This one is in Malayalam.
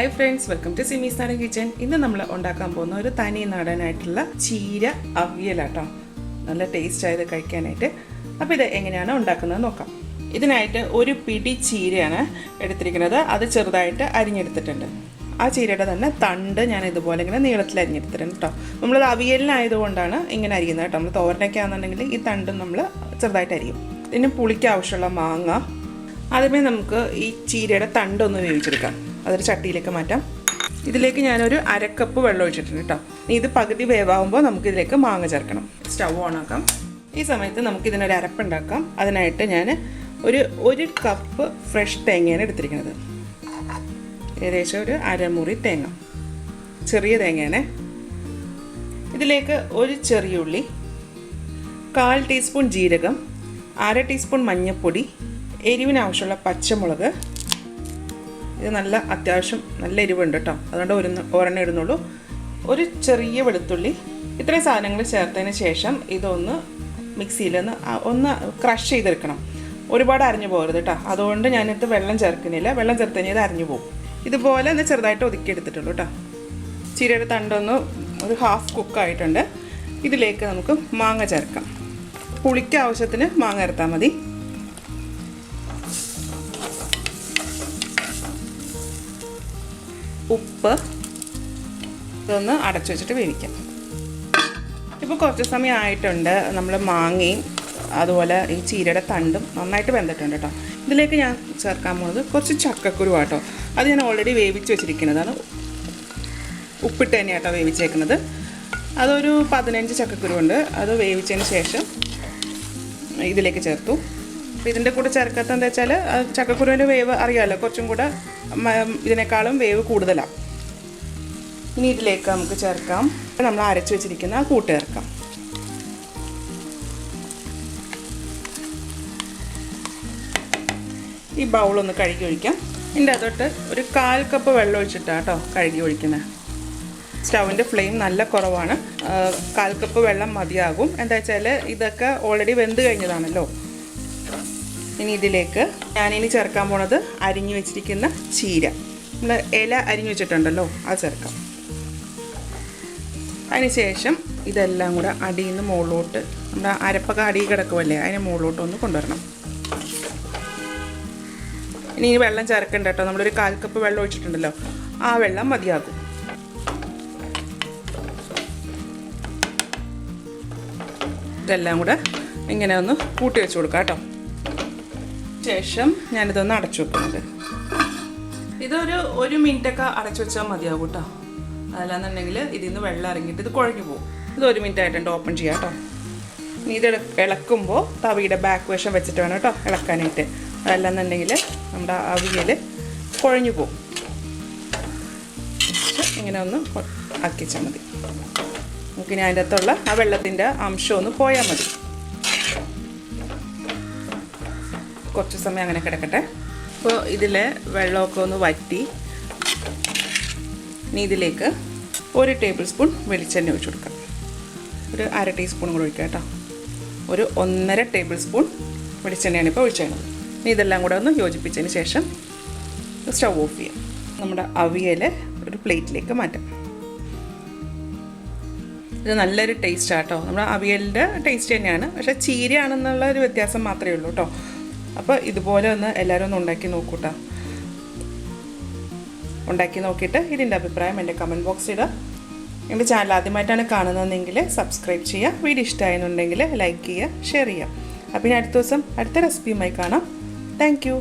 Hi friends, welcome to Simis Nadan Kitchen. ഇന്ന് നമ്മൾ ഉണ്ടാക്കാൻ പോകുന്ന ഒരു തനി നാടനായിട്ടുള്ള ചീര അവിയലാട്ടോ. നല്ല ടേസ്റ്റ് ആയത് കഴിക്കാനായിട്ട്. അപ്പോൾ ഇത് എങ്ങനെയാണ് ഉണ്ടാക്കുന്നത് നോക്കാം. ഇതിനായിട്ട് ഒരു പിടി ചീരയാണ് എടുത്തിരിക്കുന്നത്. അത് ചെറുതായിട്ട് അരിഞ്ഞെടുത്തിട്ടുണ്ട്. ആ ചീരയുടെ തന്നെ തണ്ട് ഞാൻ ഇതുപോലെ ഇങ്ങനെ നീളത്തിൽ അരിഞ്ഞെടുത്തിട്ടുണ്ട് കേട്ടോ. നമ്മളത് അവിയലിനായതുകൊണ്ടാണ് ഇങ്ങനെ അരിയുന്നത് കേട്ടോ. നമ്മൾ തോരനൊക്കെ ആണെന്നുണ്ടെങ്കിൽ ഈ തണ്ടും നമ്മൾ ചെറുതായിട്ട് അരിയും. ഇതിന് പുളിക്ക് ആവശ്യമുള്ള മാങ്ങ. ആദ്യമേ നമുക്ക് ഈ ചീരയുടെ തണ്ടൊന്ന് വേവിച്ചെടുക്കാം. അതൊരു ചട്ടിയിലേക്ക് മാറ്റാം. ഇതിലേക്ക് ഞാനൊരു അരക്കപ്പ് വെള്ളം ഒഴിച്ചിട്ടുണ്ട് കേട്ടോ. ഇത് പകുതി വേവാകുമ്പോൾ നമുക്കിതിലേക്ക് മാങ്ങ ചേർക്കണം. സ്റ്റൗ ഓൺ ആക്കാം. ഈ സമയത്ത് നമുക്കിതിനൊരു അരപ്പുണ്ടാക്കാം. അതിനായിട്ട് ഞാൻ ഒരു കപ്പ് ഫ്രഷ് തേങ്ങയാണ് എടുത്തിരിക്കുന്നത്. ഏകദേശം ഒരു അരമുറി തേങ്ങ, ചെറിയ തേങ്ങയാണ്. ഇതിലേക്ക് ഒരു ചെറിയ ഉള്ളി, 1/4 ടീസ്പൂൺ ജീരകം, 1/2 ടീസ്പൂൺ മഞ്ഞൾപ്പൊടി, എരിവിനാവശ്യമുള്ള പച്ചമുളക്. ഇത് അത്യാവശ്യം നല്ല എരിവുണ്ട് കേട്ടോ, അതുകൊണ്ട് ഒരെണ്ണം ഇടുന്നുള്ളൂ. ഒരു ചെറിയ വെളുത്തുള്ളി. ഇത്രയും സാധനങ്ങൾ ചേർത്തതിന് ശേഷം ഇതൊന്ന് മിക്സിയിൽ ഒന്ന് ക്രഷ് ചെയ്തെടുക്കണം. ഒരുപാട് അരിഞ്ഞു പോകരുത് കേട്ടോ, അതുകൊണ്ട് ഞാനിത് വെള്ളം ചേർക്കുന്നില്ല. വെള്ളം ചേർത്ത് കഴിഞ്ഞാൽ ഇത് അരിഞ്ഞു പോകും. ഇതുപോലെ ഒന്ന് ചെറുതായിട്ട് ഒതുക്കിയെടുത്തിട്ടുള്ളൂ കേട്ടോ. ചീരയുടെ തണ്ടൊന്ന് ഒരു ഹാഫ് കുക്കായിട്ടുണ്ട്. ഇതിലേക്ക് നമുക്ക് മാങ്ങ ചേർക്കാം. പുളിക്ക് ആവശ്യത്തിന് മാങ്ങ ചേർത്താൽ മതി. ഉപ്പ്. ഇതൊന്ന് അടച്ചു വെച്ചിട്ട് വേവിക്കാം. ഇപ്പോൾ കുറച്ച് സമയം ആയിട്ടുണ്ട്. നമ്മൾ മാങ്ങയും അതുപോലെ ഈ ചീരയുടെ തണ്ടും നന്നായിട്ട് വെന്തിട്ടുണ്ട് കേട്ടോ. ഇതിലേക്ക് ഞാൻ ചേർക്കാൻ പോകുന്നത് കുറച്ച് ചക്കക്കുരു കേട്ടോ. അത് ഞാൻ ഓൾറെഡി വേവിച്ച് വെച്ചിരിക്കുന്നതാണ്. ഉപ്പിട്ട് തന്നെയാട്ടോ വേവിച്ചേക്കുന്നത്. അതൊരു 15 ചക്കക്കുരു ഉണ്ട്. അത് വേവിച്ചതിന് ശേഷം ഇതിലേക്ക് ചേർത്തു. അപ്പോൾ ഇതിൻ്റെ കൂടെ ചേർക്കാത്ത എന്താ വെച്ചാൽ ചക്കക്കുരുവിൻ്റെ വേവ് അറിയാമല്ലോ, കുറച്ചും കൂടെ ഇതിനേക്കാളും വേവ് കൂടുതലാണ്. ഇനി ഇതിലേക്ക് നമുക്ക് ചേർക്കാം നമ്മൾ അരച്ച് വെച്ചിരിക്കുന്ന ആ കൂട്ട് ചേർക്കാം. ഈ ബൗളൊന്ന് കഴുകി ഒഴിക്കാം. ഇതിൻ്റെ അകത്തോട്ട് ഒരു 1/4 കപ്പ് വെള്ളം ഒഴിച്ചിട്ടാണ് കേട്ടോ കഴുകി ഒഴിക്കുന്നത്. സ്റ്റൗവിൻ്റെ ഫ്ലെയിം നല്ല കുറവാണ്. 1/4 കപ്പ് വെള്ളം മതിയാകും. എന്താ വെച്ചാൽ ഇതൊക്കെ ഓൾറെഡി വെന്ത് കഴിഞ്ഞതാണല്ലോ. ഇനി ഇതിലേക്ക് ഞാനിനി ചേർക്കാൻ പോണത് അരിഞ്ഞു വെച്ചിരിക്കുന്ന ചീര. നമ്മൾ ഇല അരിഞ്ഞു വെച്ചിട്ടുണ്ടല്ലോ, അത് ചേർക്കാം. അതിനുശേഷം ഇതെല്ലാം കൂടെ അടിയിൽ നിന്ന് മുകളിലോട്ട്, നമ്മുടെ അരപ്പൊക്കെ അടിയിൽ കിടക്കുമല്ലേ, അതിന് മുകളിലോട്ട് ഒന്ന് കൊണ്ടുവരണം. ഇനി വെള്ളം ചേർക്കണ്ട കേട്ടോ. നമ്മളൊരു 1/4 കപ്പ് വെള്ളം ഒഴിച്ചിട്ടുണ്ടല്ലോ, ആ വെള്ളം മതിയാകും. ഇതെല്ലാം കൂടെ ഇങ്ങനെ ഒന്ന് കൂട്ടി വെച്ച് കൊടുക്കാം കേട്ടോ. ശേഷം ഞാനിതൊന്ന് അടച്ചു വെക്കുന്നുണ്ട്. ഇതൊരു 1 മിനിറ്റൊക്കെ അടച്ചു വെച്ചാൽ മതിയാകും കേട്ടോ. അതല്ലാന്നുണ്ടെങ്കിൽ ഇതിൽ നിന്ന് വെള്ളം ഇറങ്ങിയിട്ട് ഇത് കുഴഞ്ഞു പോകും. ഇത് 1 മിനിറ്റ് ആയിട്ടുണ്ട് ഓപ്പൺ ചെയ്യാം കേട്ടോ. ഇനി ഇത് ഇളക്കുമ്പോൾ തവിയുടെ ബാക്ക് വശം വെച്ചിട്ട് വേണം കേട്ടോ ഇളക്കാനായിട്ട്. അതല്ലാന്നുണ്ടെങ്കിൽ നമ്മുടെ അവിയൽ കുഴഞ്ഞു പോകും. ഇങ്ങനെ ഒന്ന് ആക്കി വെച്ചാൽ മതി. നമുക്കിനി അതിൻ്റെ അകത്തുള്ള ആ വെള്ളത്തിൻ്റെ അംശം ഒന്ന് പോയാൽ മതി. കുറച്ച് സമയം അങ്ങനെ കിടക്കട്ടെ. അപ്പോൾ ഇതിലെ വെള്ളമൊക്കെ ഒന്ന് വറ്റി. ഇനി ഇതിലേക്ക് 1 ടേബിൾ സ്പൂൺ വെളിച്ചെണ്ണ ഒഴിച്ചു കൊടുക്കാം. ഒരു 1/2 ടീസ്പൂൺ കൂടെ ഒഴിക്കാം കേട്ടോ. ഒരു 1.5 ടേബിൾ സ്പൂൺ വെളിച്ചെണ്ണയാണ് ഇപ്പോൾ ഒഴിച്ചത്. ഇനി ഇതെല്ലാം കൂടെ ഒന്ന് യോജിപ്പിച്ചതിന് ശേഷം സ്റ്റൗ ഓഫ് ചെയ്യാം. നമ്മുടെ അവിയൽ ഒരു പ്ലേറ്റിലേക്ക് മാറ്റാം. ഇത് നല്ലൊരു ടേസ്റ്റാണ് കേട്ടോ. നമ്മുടെ അവിയലിൻ്റെ ടേസ്റ്റ് തന്നെയാണ്, പക്ഷേ ചീരയാണെന്നുള്ള ഒരു വ്യത്യാസം മാത്രമേ ഉള്ളൂ കേട്ടോ. അപ്പോൾ ഇതുപോലെ ഒന്ന് എല്ലാവരും ഒന്ന് ഉണ്ടാക്കി നോക്കൂട്ടോ. ഉണ്ടാക്കി നോക്കിയിട്ട് ഇതിൻ്റെ അഭിപ്രായം എൻ്റെ കമൻറ്റ് ബോക്സിൽ ഇടുക. എൻ്റെ ചാനൽ ആദ്യമായിട്ടാണ് കാണുന്നതെങ്കിൽ സബ്സ്ക്രൈബ് ചെയ്യുക. വീഡിയോ ഇഷ്ടമായെന്നുണ്ടെങ്കിൽ ലൈക്ക് ചെയ്യുക, ഷെയർ ചെയ്യുക. അപ്പോൾ ഇനി അടുത്ത ദിവസം അടുത്ത റെസിപ്പിയുമായി കാണാം. Thank you.